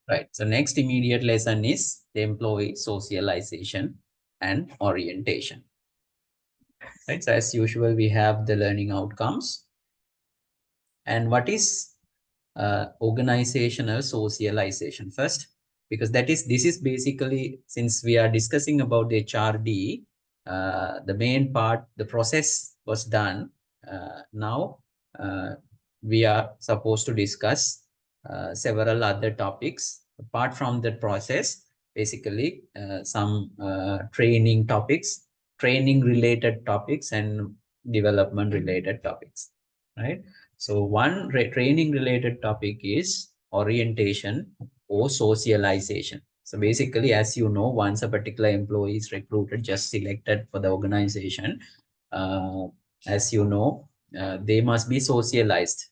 Right. So next immediate lesson is the employee socialization and orientation. Right. So as usual, we have the learning outcomes. And what is organizational socialization first? Because this is basically, since we are discussing about the HRD, the main part, the process was done. Now we are supposed to discuss several other topics apart from the process. Basically, some training topics, training related topics, and development related topics. Right. So one training related topic is orientation or socialization. So basically, as you know, once a particular employee is recruited, just selected for the organization, uh, as you know, they must be socialized,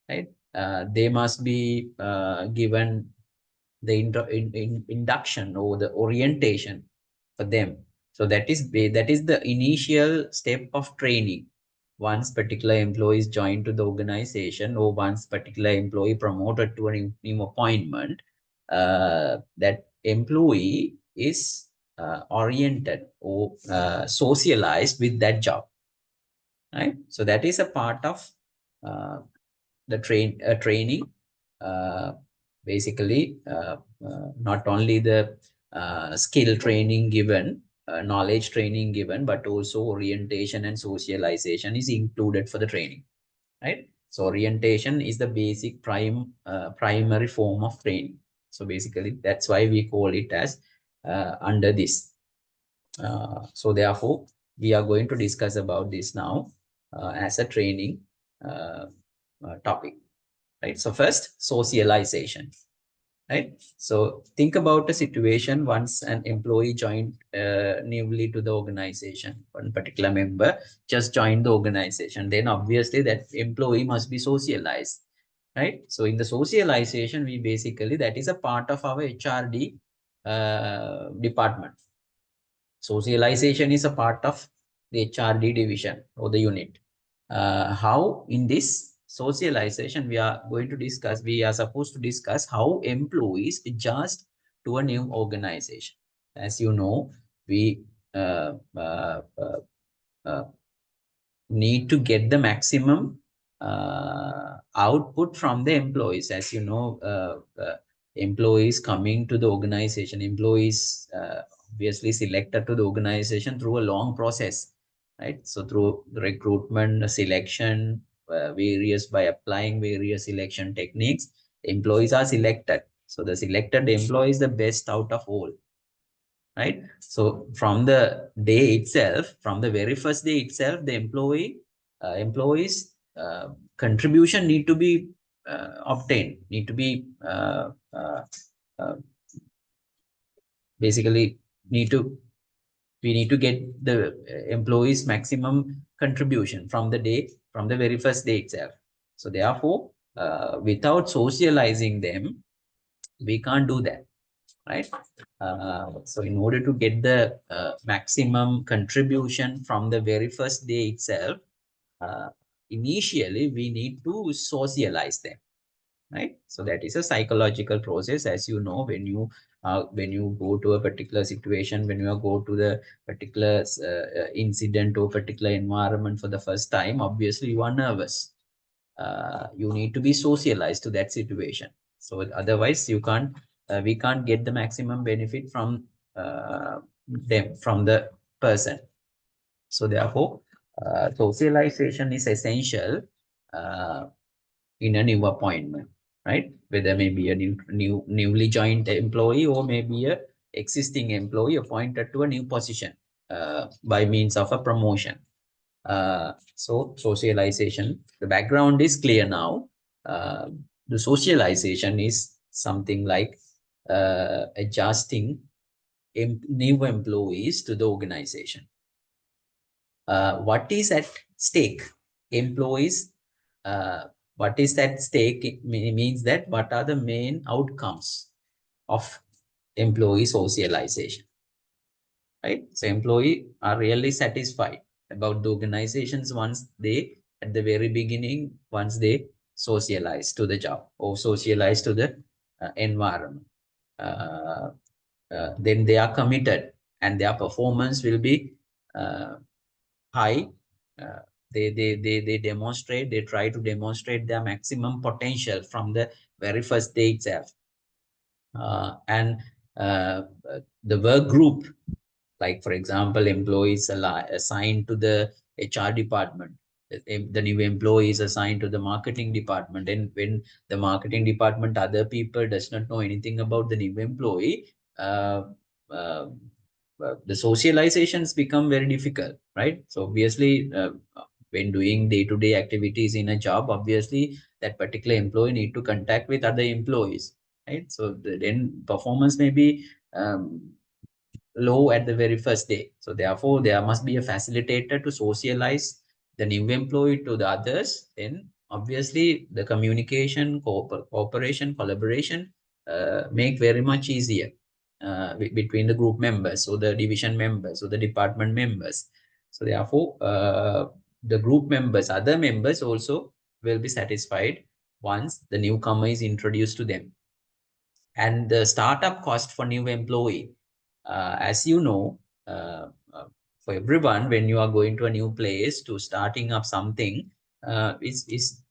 right? They must be given the induction or the orientation for them. So that is the initial step of training. Once particular employee is joined to the organization, or once particular employee promoted to a new appointment, that employee is oriented or socialized with that job, right? So that is a part of uh, the training. uh, Basically, not only the skill training given, knowledge training given, but also orientation and socialization is included for the training, right? So orientation is the basic primary form of training. So basically, that's why we call it as under this. So therefore, we are going to discuss about this now as a training uh, topic, right? So first, socialization, right? So think about a situation once an employee joined newly to the organization. One particular member just joined the organization. Then obviously that employee must be socialized, right? So in the socialization, we basically, that is a part of our HRD department. Socialization is a part of the HRD division or the unit. How in this socialization we are going to discuss, we are supposed to discuss how employees adjust to a new organization. As you know, we uh, uh, uh, uh, need to get the maximum output from the employees. As you know, employees coming to the organization, employees obviously selected to the organization through a long process, right? So through recruitment, selection, various, by applying various selection techniques, employees are selected. So the selected employee is the best out of all, right? So from the day itself, from the very first day itself, the employees contribution need to be obtained, need to be uh, basically need to we need to get the employees maximum contribution from the day, from the very first day itself. So therefore, without socializing them, we can't do that, right? So in order to get the maximum contribution from the very first day itself, uh, initially we need to socialize them, right? So that is a psychological process. As you know, when you go to a particular situation, when you go to the particular incident or particular environment for the first time, obviously you are nervous. You need to be socialized to that situation. So otherwise you can't we can't get the maximum benefit from them, from the person. So therefore, socialization is essential uh, in a new appointment, right? Whether maybe a newly joined employee, or maybe a existing employee appointed to a new position by means of a promotion. So socialization, the background is clear now. Uh, the socialization is something like adjusting new employees to the organization. What is at stake? Employees, uh, what is at stake? It means that what are the main outcomes of employee socialization, right? So employee are really satisfied about the organizations once they, at the very beginning, once they socialize to the job or socialize to the environment, then they are committed and their performance will be high. Uh, they demonstrate, they try to demonstrate their maximum potential from the very first day itself. And the work group, like for example, employees assigned to the HR department, the new employee is assigned to the marketing department, and when the marketing department, other people does not know anything about the new employee, uh, uh, the socializations become very difficult, right? So obviously, when doing day-to-day activities in a job, obviously that particular employee need to contact with other employees, right? So then performance may be low at the very first day. So therefore, there must be a facilitator to socialize the new employee to the others. Then obviously the communication, cooperation, collaboration make very much easier between the group members or the division members or the department members. So therefore, the group members, other members also will be satisfied once the newcomer is introduced to them. And the startup cost for new employee, as you know, uh, for everyone, when you are going to a new place to starting up something, is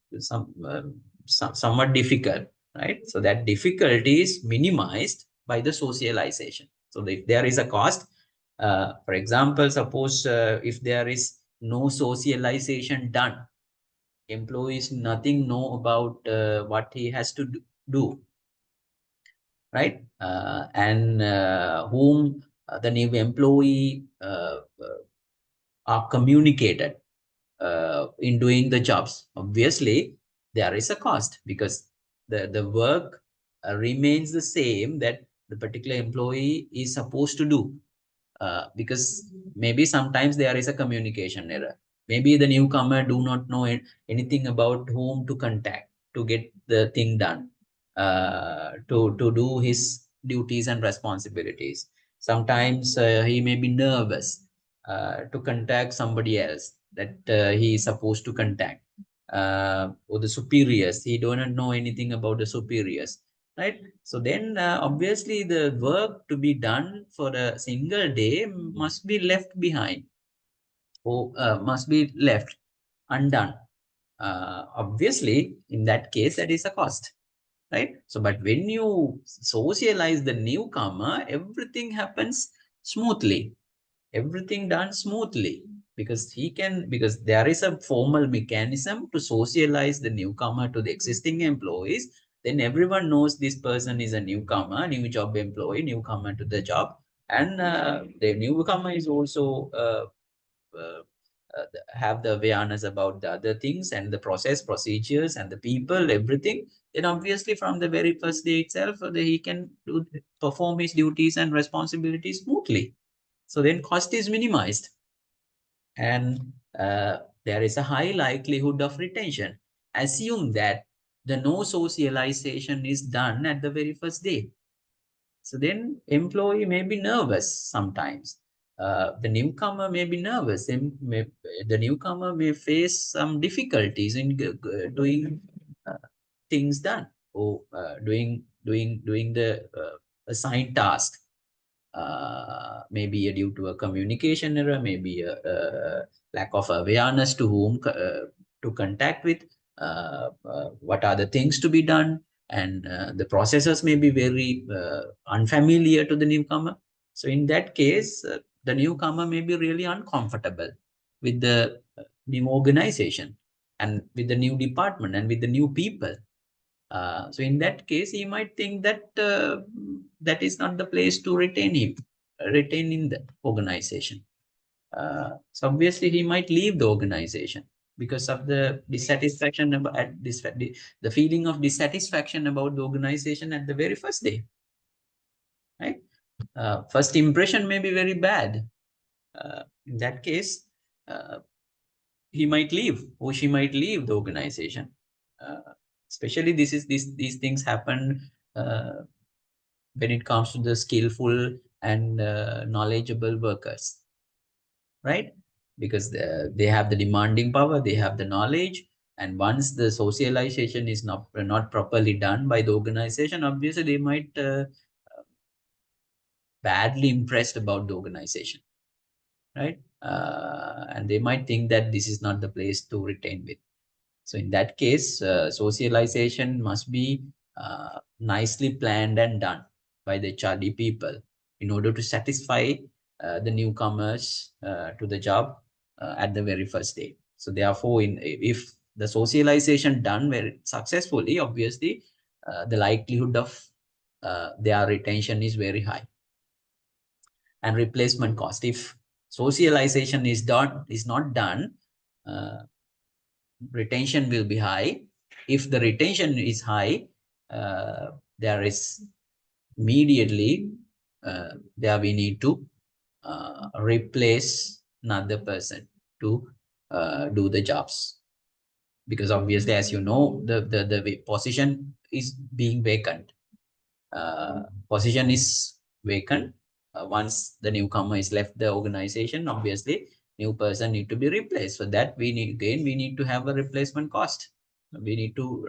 somewhat difficult, right? So that difficulty is minimized by the socialization. So if there is a cost, for example, suppose if there is no socialization done, employees nothing know about what he has to do, right? And whom the new employee are communicated in doing the jobs. Obviously, there is a cost because the work remains the same that the particular employee is supposed to do. Because maybe sometimes there is a communication error. Maybe the newcomer do not know anything about whom to contact to get the thing done, to do his duties and responsibilities. Sometimes he may be nervous to contact somebody else that he is supposed to contact, or the superiors. He don't know anything about the superiors, right? So then obviously the work to be done for a single day must be left behind, or must be left undone. Obviously, in that case, that is a cost, right? So, but when you socialize the newcomer, everything happens smoothly, everything done smoothly, because there is a formal mechanism to socialize the newcomer to the existing employees. Then everyone knows this person is a newcomer, new job employee, newcomer to the job, and the newcomer is also uh, have the awareness about the other things and the process, procedures, and the people, everything. Then obviously from the very first day itself, he can perform his duties and responsibilities smoothly. So then cost is minimized, and there is a high likelihood of retention. Assume that the no socialization is done at the very first day. So then employee may be nervous sometimes. The newcomer may be nervous. The newcomer may face some difficulties in doing uh, things done, or doing the assigned task. Maybe due to a communication error, maybe a lack of awareness to whom to contact with, what are the things to be done, and the processes may be very unfamiliar to the newcomer. So in that case, the newcomer may be really uncomfortable with the new organization and with the new department and with the new people. So in that case, he might think that that is not the place to retain in the organization. So obviously, he might leave the organization because of the dissatisfaction about the feeling of dissatisfaction about the organization at the very first day, right? First impression may be very bad. In that case, uh, he might leave or she might leave the organization. Especially these things happen when it comes to the skillful and knowledgeable workers, right? Because they have the demanding power, they have the knowledge, And once the socialization is not properly done by the organization, obviously they might badly impressed about the organization, right? And they might think that this is not the place to retain with. So in that case, socialization must be nicely planned and done by the HRD people in order to satisfy the newcomers to the job at the very first day. So therefore, if the socialization done very successfully, obviously, the likelihood of their retention is very high. And replacement cost, if socialization is not done, uh, retention will be high. If the retention is high, there is immediately there we need to replace another person to do the jobs, because obviously, as you know, the position is being vacant. Position is vacant. Once the newcomer is left the organization, obviously new person need to be replaced. So that we need to have a replacement cost. We need to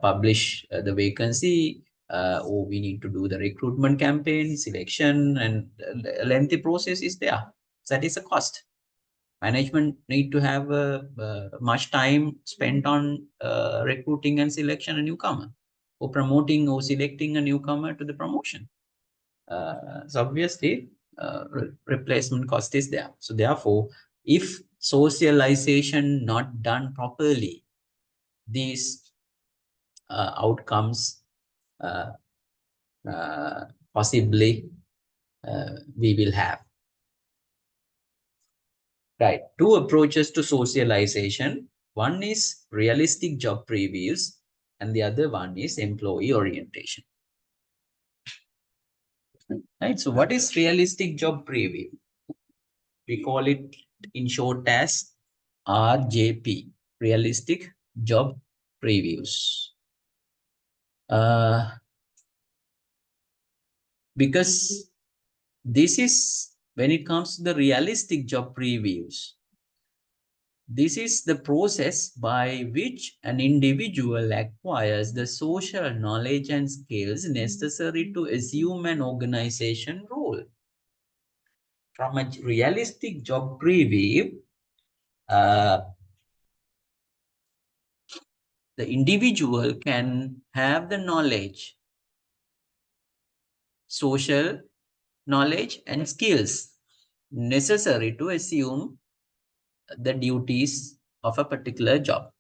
publish the vacancy, or we need to do the recruitment campaign, selection, and a lengthy process is there. So that is a cost. Management need to have much time spent on recruiting and selection a newcomer, or promoting or selecting a newcomer to the promotion. So obviously, replacement cost is there. So therefore, if socialization not done properly, these outcomes uh, possibly we will have. Right. Two approaches to socialization. One is realistic job previews, and the other one is employee orientation. Right. So what is realistic job preview? We call it in short as RJP, realistic job previews. Because this is when it comes to the realistic job previews, this is the process by which an individual acquires the social knowledge and skills necessary to assume an organization role. From a realistic job preview, the individual can have the knowledge, social knowledge and skills necessary to assume the duties of a particular job.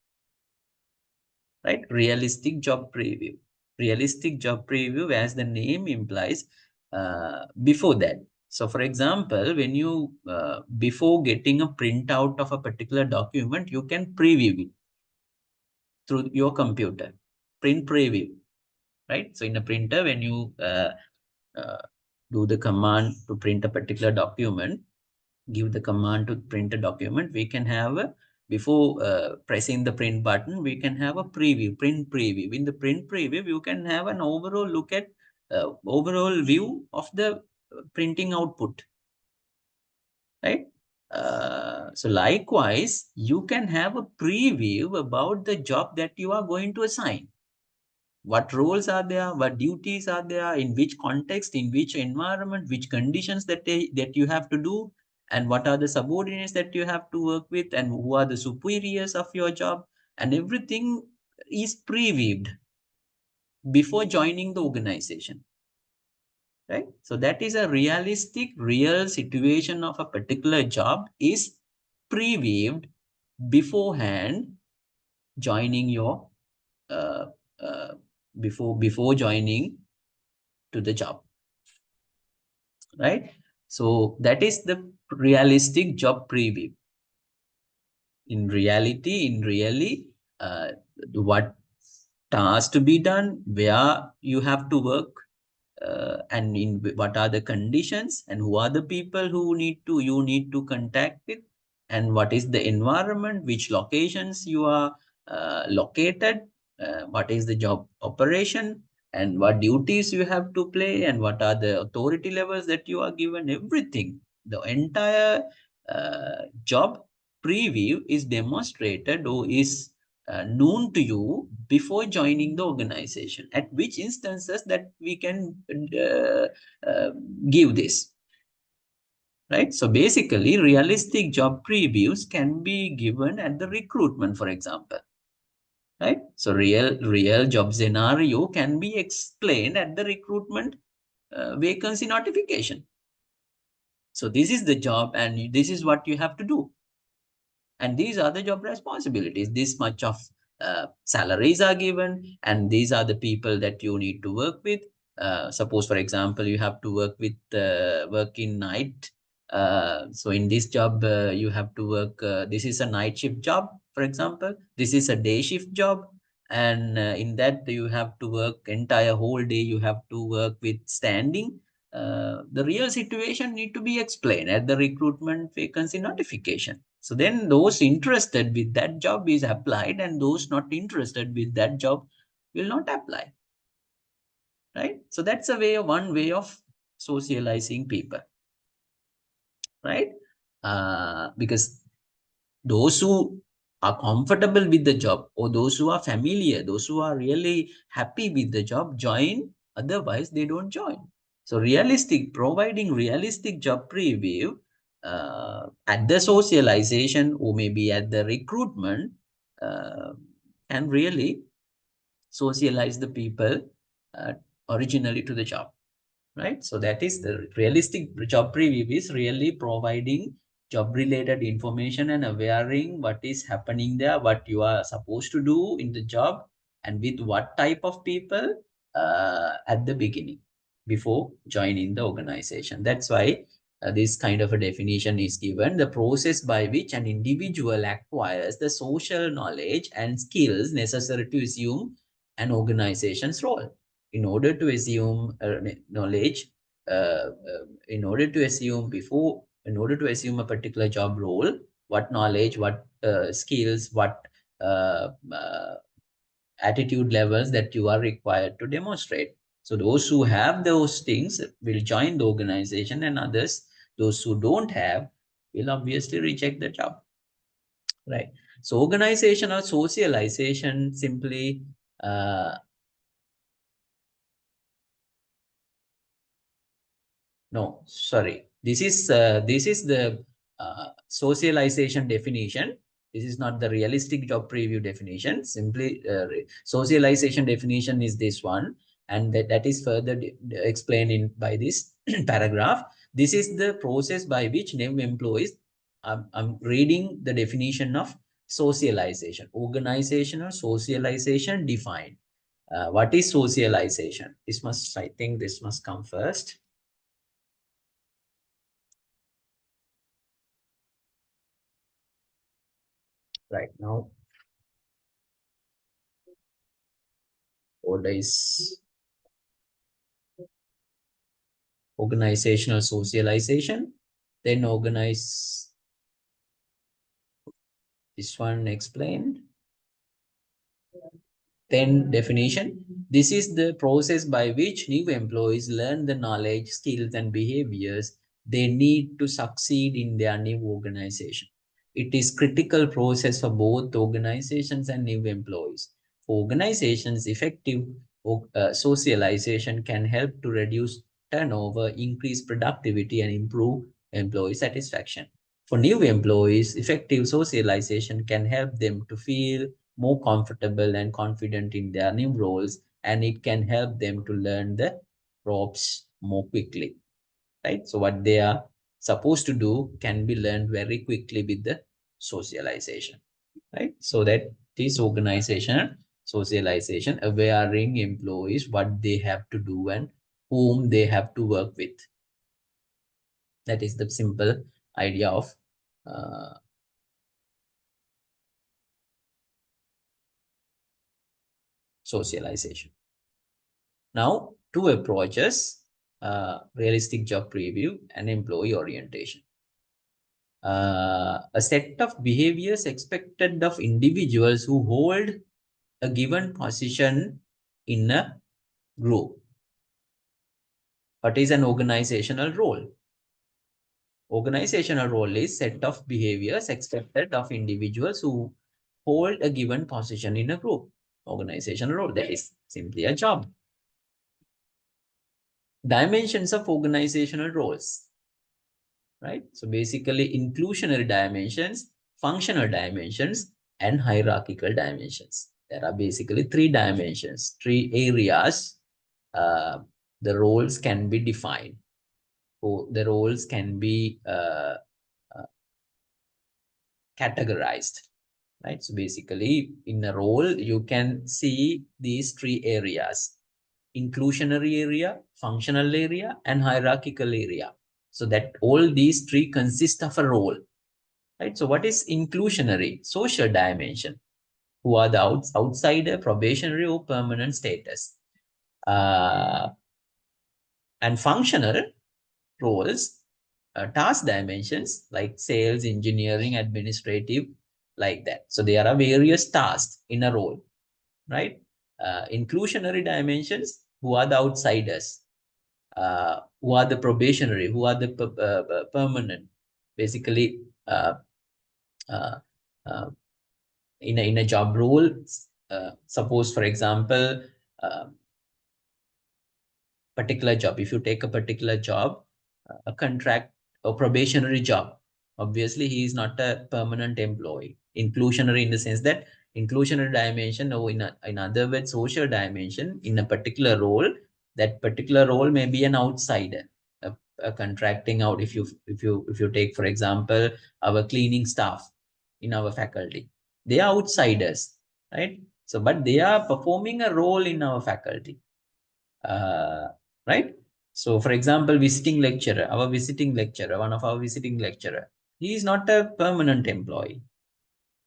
Right? Realistic job preview. Realistic job preview, as the name implies, before that. So for example, when you, before getting a printout of a particular document, you can preview it through your computer. Print preview, right? So in a printer, when you do the command to print a particular document, give the command to print a document, we can have a, before pressing the print button, we can have a preview, print preview. In the print preview, you can have an overall look at, overall view of the printing output, right? So likewise, you can have a preview about the job that you are going to assign. What roles are there, what duties are there, in which context, in which environment, which conditions that you have to do, and what are the subordinates that you have to work with, and who are the superiors of your job, and everything is previewed before joining the organization, right? So that is a realistic, real situation of a particular job is previewed beforehand joining your uh, uh, before joining to the job, right? So that is the realistic job preview. In reality, what tasks to be done, where you have to work, and in what are the conditions, and who are the people who you need to contact with, and what is the environment, which locations you are located, what is the job operation, and what duties you have to play, and what are the authority levels that you are given, everything, the entire job preview is demonstrated or is known to you before joining the organization? At which instances that we can uh, give this? Right? So basically, realistic job previews can be given at the recruitment, for example. Right? So real job scenario can be explained at the recruitment vacancy notification. So this is the job and this is what you have to do. And these are the job responsibilities. This much of salaries are given, and these are the people that you need to work with. Suppose, for example, you have to work in night. So in this job, you have to work. This is a night shift job, for example. This is a day shift job, and in that you have to work entire whole day. You have to work with standing. The real situation need to be explained at the recruitment vacancy notification. So then those interested with that job is applied, and those not interested with that job will not apply. Right? So that's one way of socializing people. Right? Because those who are comfortable with the job, or those who are familiar, those who are really happy with the job, join. Otherwise, they don't join. So providing realistic job preview at the socialization or maybe at the recruitment uh, can really socialize the people uh, originally to the job. Right? So that is the realistic job preview is really providing job related information and awareing what is happening there, what you are supposed to do in the job, and with what type of people at the beginning before joining the organization. That's why this kind of a definition is given: the process by which an individual acquires the social knowledge and skills necessary to assume an organization's role. In order to assume knowledge, in order to assume a particular job role, what knowledge, what skills, what uh, uh, attitude levels that you are required to demonstrate. So those who have those things will join the organization, and others, those who don't have, will obviously reject the job. Right. So organizational socialization simply no, sorry. This is the socialization definition. This is not the realistic job preview definition. Simply, socialization definition is this one, and that is further explained by this paragraph. This is the process by which new employees. I'm reading the definition of socialization. Organizational socialization defined. What is socialization? I think this must come first. Right now, order is organizational socialization. Then organize, this one explained. Then definition. This is the process by which new employees learn the knowledge, skills, and behaviors they need to succeed in their new organization. It is critical process for both organizations and new employees. For organizations, effective socialization can help to reduce turnover, increase productivity, and improve employee satisfaction. For new employees, effective socialization can help them to feel more comfortable and confident in their new roles, and it can help them to learn the ropes more quickly. Right? So what they are supposed to do can be learned very quickly with the socialization. Right? So that this organization socialization awareing employees what they have to do and whom they have to work with. That is the simple idea of uh, socialization. Now, two approaches, realistic job preview and employee orientation. A set of behaviors expected of individuals who hold a given position in a group. What is an organizational role? Organizational role is set of behaviors expected of individuals who hold a given position in a group. Organizational role, that is simply a job. Dimensions of organizational roles, right? So basically inclusionary dimensions, functional dimensions, and hierarchical dimensions. There are basically three dimensions, three areas the roles can be defined. So the roles can be uh, categorized, right? So basically in a role, you can see these three areas: inclusionary area, functional area, and hierarchical area. So that all these three consist of a role, right? So what is inclusionary? Social dimension. Who are the outsider, probationary, or permanent status? And functional roles, task dimensions like sales, engineering, administrative, like that. So there are various tasks in a role, right? Inclusionary dimensions, who are the outsiders, who are the probationary, who are the permanent. Basically, uh, uh, in a job role, suppose, for example, uh, particular job. If you take a particular job, a contract or probationary job, obviously he is not a permanent employee. Inclusionary in the sense that inclusionary dimension, or in other words, social dimension in a particular role, that particular role may be an outsider, a contracting out. If you take, for example, our cleaning staff in our faculty, they are outsiders, right? So, but they are performing a role in our faculty, uh, right? So, for example, one of our visiting lecturer, he is not a permanent employee,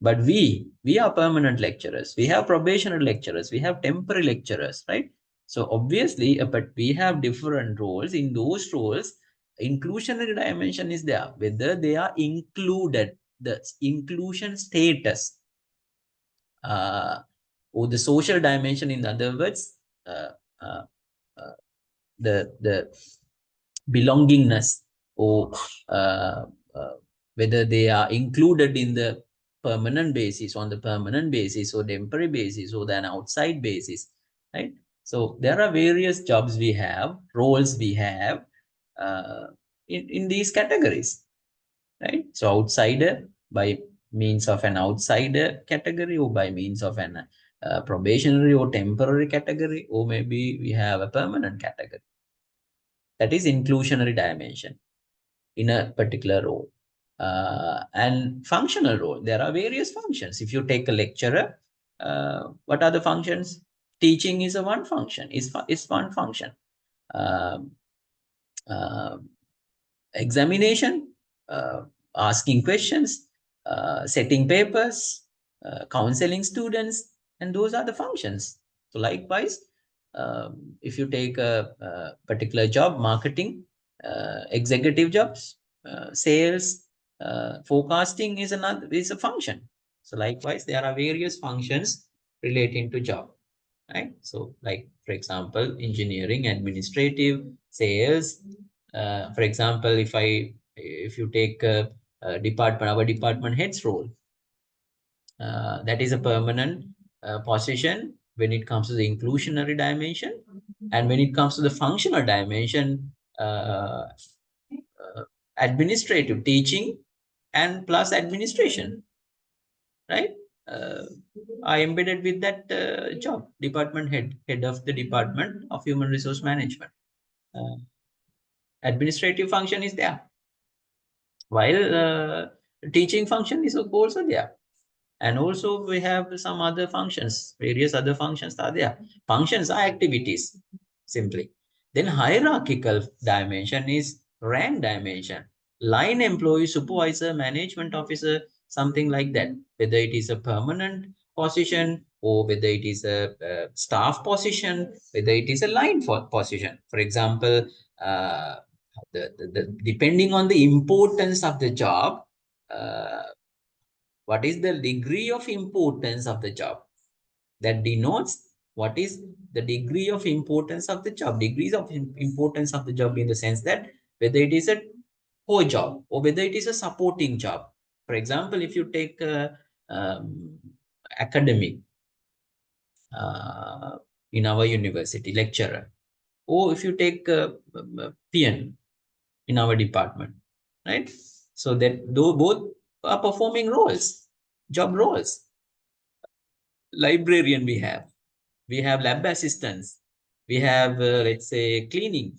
but we are permanent lecturers. We have probationary lecturers. We have temporary lecturers, right? So obviously, but we have different roles. In those roles, inclusionary dimension is there. Whether they are included, the inclusion status, or the social dimension, in other words, uh, uh, uh, the belongingness, or uh, uh, whether they are included in the permanent basis, on the permanent basis, or temporary basis, or an outside basis, right? So there are various jobs we have, roles we have, uh, in these categories, right? So outsider by means of an outsider category, or by means of an probationary or temporary category, or maybe we have a permanent category. That is inclusionary dimension in a particular role. And functional role, there are various functions. If you take a lecturer, what are the functions? Teaching is a one function, is one function. Um, uh, Examination, asking questions, setting papers, counseling students, and those are the functions. So likewise, if you take a particular job, marketing, executive jobs, sales, forecasting is a function. So likewise, there are various functions relating to job, right? So like, for example, engineering, administrative, sales. For example, if you take our department head's role, that is a permanent position when it comes to the inclusionary dimension, and when it comes to the functional dimension, uh, administrative, teaching, and plus administration, right? Uh, I embedded with that job, department head of the Department of Human Resource Management. Uh, Administrative function is there, while teaching function is also there. And also we have some other functions, various other functions are there. Functions are activities, simply. Then hierarchical dimension is rank dimension. Line employee, supervisor, management officer, something like that. Whether it is a permanent position, or whether it is a staff position, whether it is a line position. For example, uh, depending on the importance of the job, uh, what is the degree of importance of the job, that denotes what is the degree of importance of the job. Degrees of importance of the job, in the sense that whether it is a core job or whether it is a supporting job. For example, if you take academic in our university, lecturer, or if you take PN in our department, right? So that though both are performing roles, job roles. Librarian we have lab assistants, we have let's say cleaning,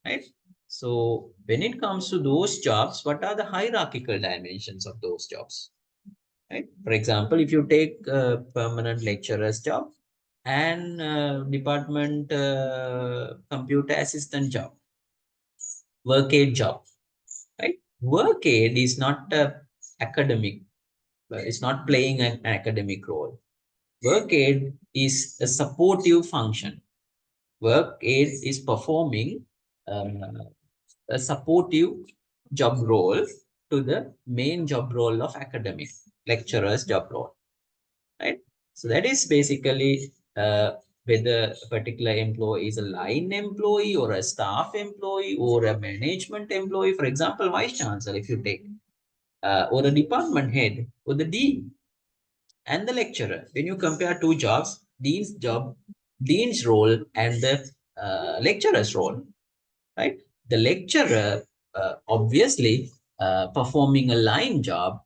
right? So when it comes to those jobs, what are the hierarchical dimensions of those jobs, right? For example, if you take a permanent lecturer's job and department computer assistant job, work aid job, right? Work aid is not academic, it's not playing an academic role. Work aid is a supportive function. Work aid is performing um, a supportive job role to the main job role of academic lecturer's job role, right? So that is basically whether a particular employee is a line employee or a staff employee or a management employee. For example, vice chancellor, if you take, or a department head or the dean and the lecturer. When you compare two jobs, dean's role and the lecturer's role, right? The lecturer obviously performing a line job,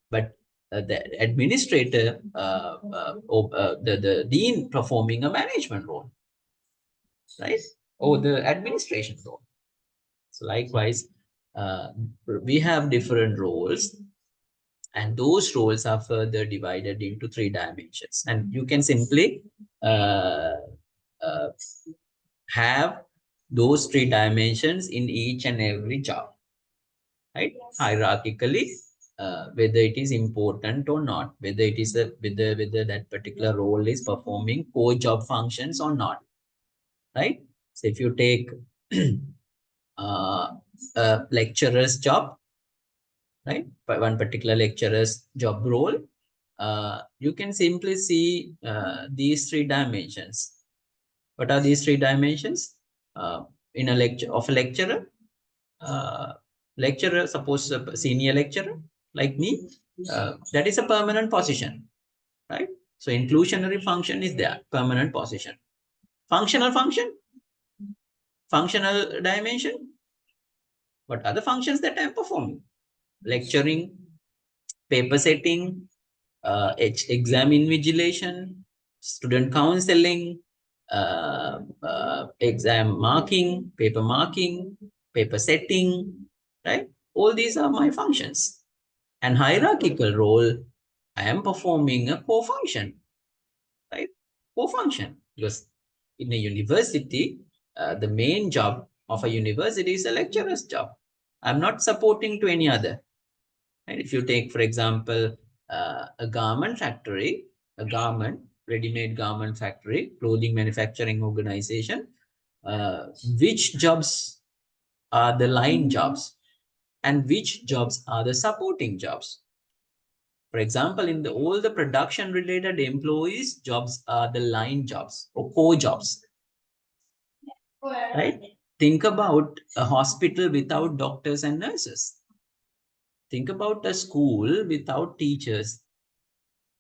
but the administrator or the dean performing a management role, right? Or the administration role. So likewise, uh, we have different roles, and those roles are further divided into three dimensions. And you can simply uh, uh, have those three dimensions in each and every job, right? Hierarchically, whether it is important or not, whether it is whether that particular role is performing core job functions or not, right? So if you take a lecturer's job, right? But one particular lecturer's job role, you can simply see these three dimensions. What are these three dimensions? In a lecture of a lecturer, suppose a senior lecturer like me, that is a permanent position, right? So inclusionary function is there, permanent position. Functional function, functional dimension. What are the functions that I'm performing? Lecturing, paper setting, exam invigilation, student counseling, exam marking, paper setting, right? All these are my functions. And hierarchical role, I am performing a core function, right? Core function. Because in a university, the main job of a university is a lecturer's job. I'm not supporting to any other. And if you take, for example, a garment factory, ready-made garment factory, clothing manufacturing organization, which jobs are the line jobs and which jobs are the supporting jobs? For example, in all the production related employees, jobs are the line jobs or core jobs, right? Think about a hospital without doctors and nurses. Think about a school without teachers.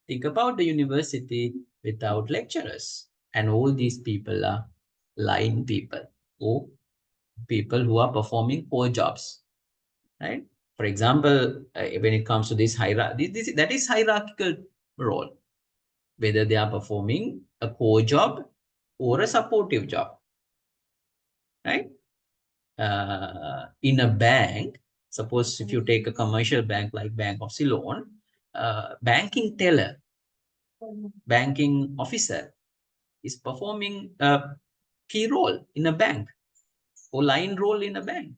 Think about the university without lecturers. And all these people are line people or people who are performing core jobs, right? For example, when it comes to this hierarchy, that is hierarchical role, whether they are performing a core job or a supportive job, right? In a bank, suppose if you take a commercial bank like Bank of Ceylon, banking teller, banking officer is performing a key role in a bank or line role in a bank.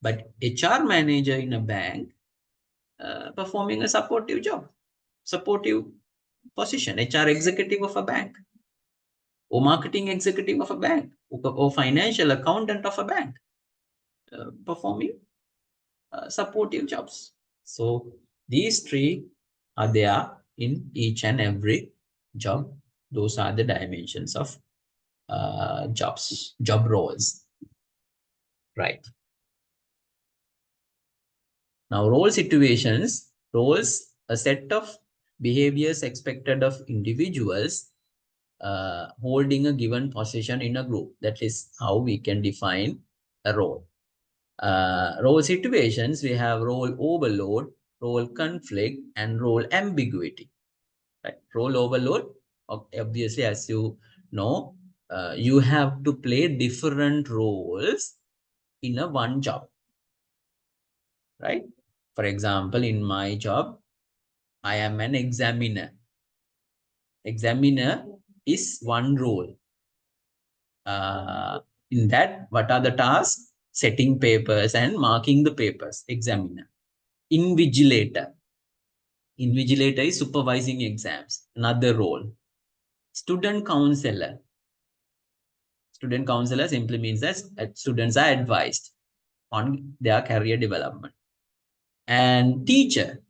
But HR manager in a bank performing a supportive job, supportive position, HR executive of a bank or marketing executive of a bank or financial accountant of a bank performing supportive jobs. So these three are there in each and every job. Those are the dimensions of job roles, right? Now, role situations, roles, a set of behaviors expected of individuals holding a given position in a group. That is how we can define a role. Role situations, we have role overload, role conflict, and role ambiguity. Right? Role overload, obviously, as you know, you have to play different roles in a one job. Right? For example, in my job, I am an examiner. Examiner is one role. In that, what are the tasks? Setting papers and marking the papers, examiner. Invigilator. Invigilator is supervising exams, another role. Student counselor. Student counselor simply means that students are advised on their career development. And teacher,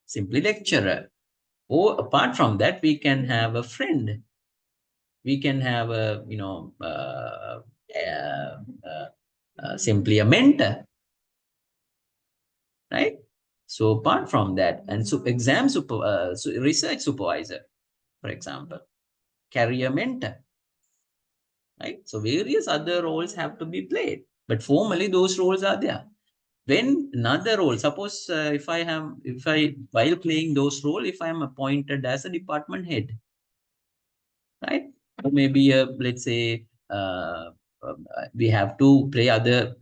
simply lecturer. Or apart from that, we can have a friend. We can have a, simply a mentor, right? So apart from that, and so research supervisor, for example, career mentor, right? So various other roles have to be played, but formally those roles are there. When another role, suppose while playing those roles, if I am appointed as a department head, right? Or maybe let's say we have to play other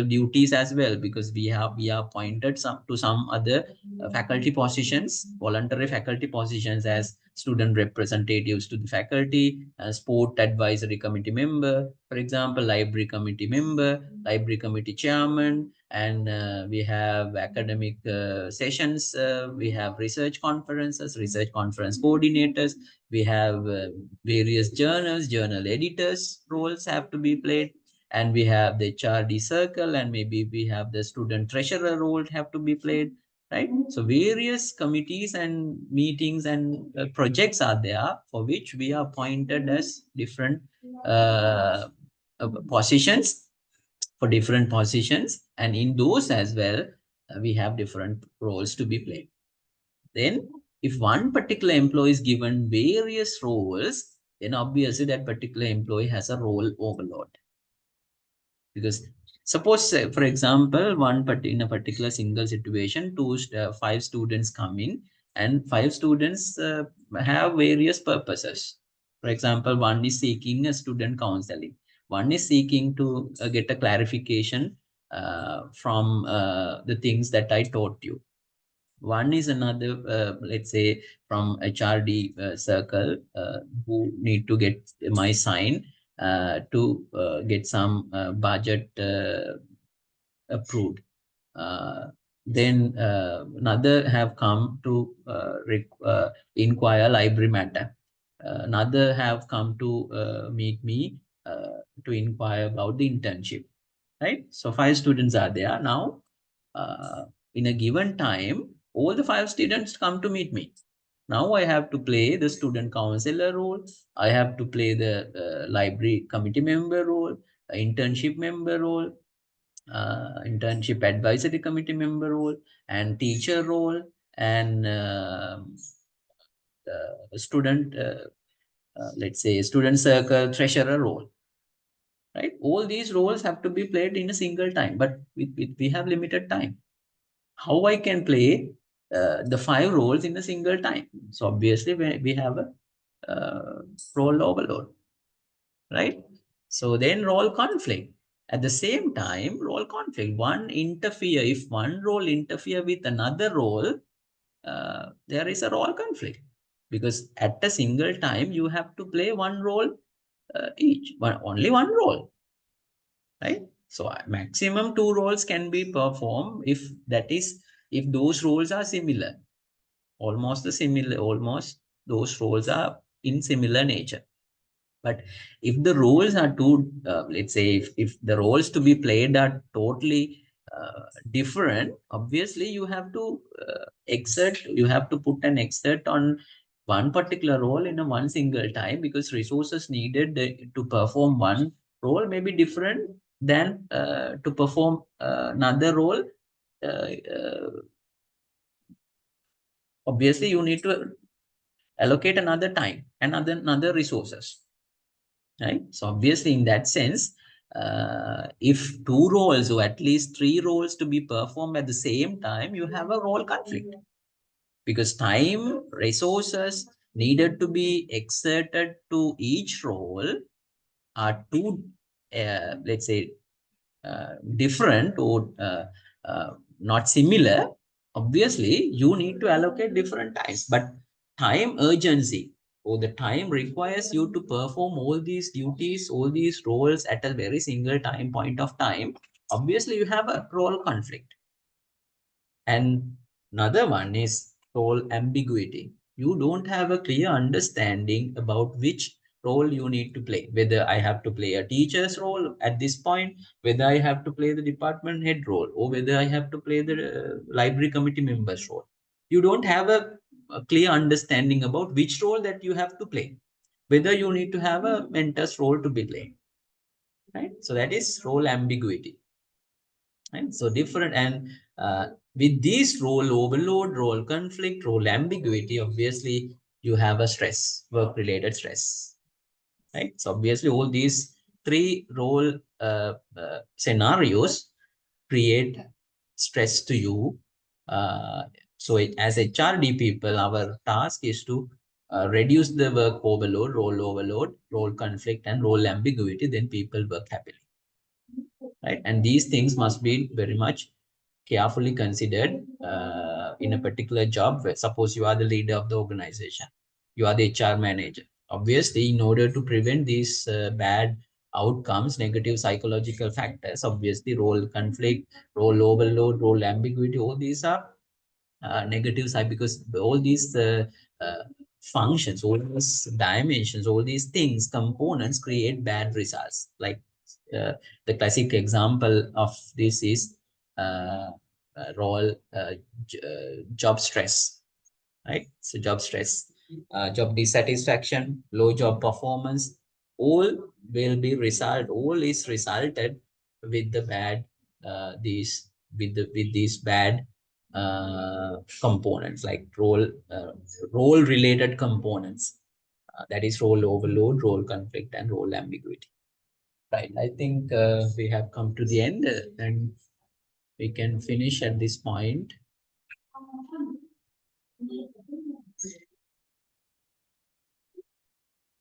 duties as well, because we are appointed to some other faculty positions, voluntary faculty positions, as student representatives to the faculty, sport advisory committee member, for example, library committee member, library committee chairman, and we have academic sessions, we have research conference coordinators, we have various journal editors roles have to be played, and we have the HRD circle, and maybe we have the student treasurer role have to be played, right? So various committees and meetings and projects are there for which we are appointed as different positions, for different positions, and in those as well we have different roles to be played. Then if one particular employee is given various roles, then obviously that particular employee has a role overload. Because suppose, for example, in a particular single situation, five students come in, and five students have various purposes. For example, one is seeking a student counseling. One is seeking to get a clarification from the things that I taught you. One is another, let's say, from HRD circle, who need to get my sign to get some budget approved. Then another have come to inquire library matter. Another have come to meet me to inquire about the internship. Right? So 5 students are there. Now, in a given time, all the 5 students come to meet me. Now I have to play the student counselor role. I have to play the library committee member role, internship member role, internship advisory committee member role, and teacher role, and student, let's say, student circle treasurer role. Right? All these roles have to be played in a single time, but we have limited time. How I can play the 5 roles in a single time? So obviously we have a role overload, right? So then role conflict. At the same time, role conflict. If one role interfere with another role, there is a role conflict, because at a single time you have to play one role only one role, right? So maximum 2 roles can be performed if those roles are similar, almost those roles are in similar nature. But if the roles are too, let's say, if the roles to be played are totally different, obviously you have to you have to put an exert on one particular role in a one single time, because resources needed to perform one role may be different than to perform another role obviously you need to allocate another time and another resources, right? So obviously in that sense, if two roles or at least three roles to be performed at the same time, you have a role conflict, because time, resources needed to be exerted to each role are two, let's say, different or not similar. Obviously, you need to allocate different times, but time urgency or the time requires you to perform all these duties, all these roles at a very single time point of time. Obviously, you have a role conflict. And another one is role ambiguity. You don't have a clear understanding about which role you need to play, whether I have to play a teacher's role at this point, whether I have to play the department head role, or whether I have to play the library committee member's role. You don't have a clear understanding about which role that you have to play, whether you need to have a mentor's role to be played, right? So that is role ambiguity. Right? So different, and with these role overload, role conflict, role ambiguity, obviously you have a stress, work-related stress, right? So obviously all these three role scenarios create stress to you. So as HRD people, our task is to reduce the work overload, role conflict, and role ambiguity. Then people work happily, right? And these things must be very much carefully considered in a particular job. Where suppose you are the leader of the organization, you are the HR manager. Obviously, in order to prevent these bad outcomes, negative psychological factors, obviously role conflict, role overload, role ambiguity, all these are negative side, because all these uh, functions, all these dimensions, all these things, components create bad results. Like uh, the classic example of this is role job stress, right? So job stress, job dissatisfaction, low job performance, all will be all is resulted with the bad, these with these bad components, like role related components, that is role overload, role conflict, and role ambiguity, right? I think we have come to the end, and we can finish at this point.